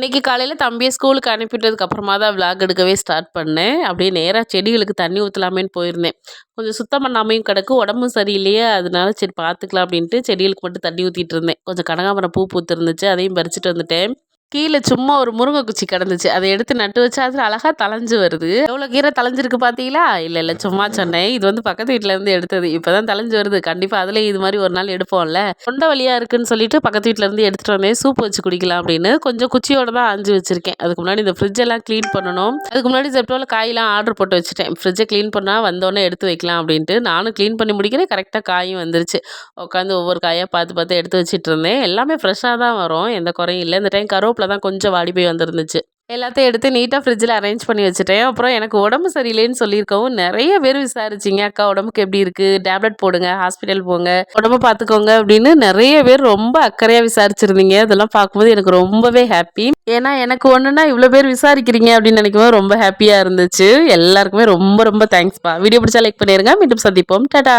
இன்னைக்கு காலையில தம்பிய ஸ்கூலுக்கு அனுப்பிட்டதுக்கு அப்புறமா தான் விளாக் எடுக்கவே ஸ்டார்ட் பண்ணேன். அப்படியே நேரா செடிகளுக்கு தண்ணி ஊத்தலாமேன்னு போயிருந்தேன். கொஞ்சம் சுத்தம் பண்ணாமையும் கிடக்கு, உடம்பும் சரியில்லையே, அதனால சரி பார்த்துக்கலாம் அப்படின்ட்டு செடிகளுக்கு மட்டும் தண்ணி ஊத்திட்டு இருந்தேன். கொஞ்சம் கனகாம்பரம் பூ பூத்திருந்துச்சு, அதையும் பறிச்சுட்டு வந்துட்டேன். கீழ சும்மா ஒரு முருங்கை குச்சி கிடந்துச்சு. அத எடுத்து நட்டு வச்சா அது அழகா தழைஞ்சு வருது. எவ்வளோ கீரை தழைஞ்சிருக்கு பார்த்தீங்களா? இல்ல சும்மா சொன்னேன். இது வந்து பக்கத்து வீட்ல இருந்து எடுத்தது. இப்பதான் தழைஞ்சு வருது. கண்டிப்பா அதுலயும் இது மாரி ஒரு நாள் எடுப்போம்ல. தொண்டை வலியா இருக்குன்னு சொல்லிட்டு பக்கத்து வீட்ல இருந்து எடுத்துட்டு வந்தேன். சூப் வச்சு குடிக்கலாம் அப்படின்னு. கொஞ்சம் குச்சியோட தான் ஆஞ்சு வச்சிருக்கேன். அதுக்கு முன்னாடி இந்த ஃப்ரிட்ஜ் எல்லாம் கிளீன் பண்ணணும். அதுக்கு முன்னாடி ஜெப்டோல காயெல்லாம் ஆர்டர் போட்டு வச்சுட்டேன். ஃப்ரிட்ஜை கிளீன் பண்ணா வந்தோடனே எடுத்து வைக்கலாம் அப்படின்ட்டு. நானும் கிளீன் பண்ணி முடிக்கிறேன். கரெக்டாக காயும் வந்துருச்சு. உட்காந்து ஒவ்வொரு காயா பார்த்து பார்த்து எடுத்து வச்சுட்டு இருந்தேன். எல்லாமே ஃப்ரெஷ்ஷாக தான் வரும். எந்த குறையும் இல்லை. இந்த டைம் கருவேப்பிலை தான் கொஞ்சம் வாடி போய் வந்துருந்துச்சு. எல்லாத்தையும் எடுத்து நீட்டாக ஃப்ரிட்ஜில் அரேஞ்ச் பண்ணி வச்சுட்டேன். அப்புறம் எனக்கு உடம்பு சரியில்லைன்னு சொல்லியிருக்கவும் நிறைய பேர் விசாரிச்சிங்க. அக்கா உடம்புக்கு எப்படி இருக்குது, டேப்லெட் போடுங்க, ஹாஸ்பிட்டல் போங்க, உடம்பு பார்த்துக்கோங்க அப்படின்னு நிறைய பேர் ரொம்ப அக்கறையாக விசாரிச்சிருந்தீங்க. அதெல்லாம் பார்க்கும்போது எனக்கு ரொம்பவே ஹாப்பி. ஏன்னா எனக்கு ஒன்றுனா இவ்வளோ பேர் விசாரிக்கிறீங்க அப்படின்னு நினைக்கும்போது ரொம்ப ஹாப்பியாக இருந்துச்சு. எல்லாருக்குமே ரொம்ப ரொம்ப தேங்க்ஸ்ப்பா. வீடியோ பிடிச்சா லைக் பண்ணிடுங்க. மீண்டும் சந்திப்போம். டாடா.